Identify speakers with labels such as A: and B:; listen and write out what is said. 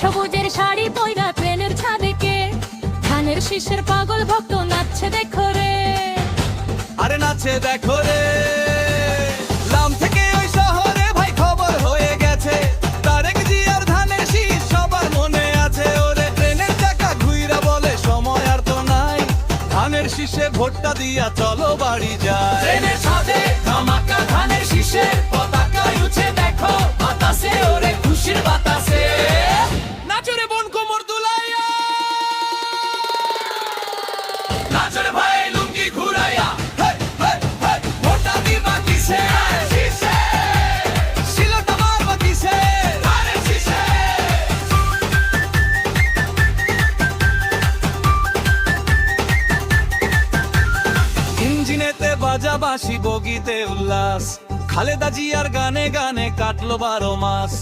A: সবুজের শাড়ি পয়রা ট্রেনের ছাদে কে, ধানের শীষের পাগল ভক্ত নাচছে দেখো রে।
B: আরে নাচে দেখো রে, গ্রাম থেকে ওই শহরে ভাই খবর হয়ে গেছে, তারেক জিয়ার ধানের শীষ সবার মনে আছে। ওরে ট্রেনের চাকা ঘুইরা বলে সময় আর তো নাই, ধানের শীষে ভোটটা দিয়া চলো বাড়ি যায়।
C: ট্রেনের ছাদে ধামাকা ধানের শীষের পতাকা উঠে দেখো বাতাসে, ওরে খুশির বাতাসে।
B: নাচরে বোন কোমর দুলাইয়া,
C: নাচরে ভাই লুঙ্গি ঘুরাইয়া,
B: হেই, হেই, হেই,
C: ভোটটা দিবা কিসে? শীষে,
B: শিলটা মারবা কিসে?
C: ধানের শীষে।
B: ইঞ্জিনেতে বাজা বাঁশি, বগিতে উল্লাস, খালেদা জিয়ার গানে গানে কাটলো 12 মাস।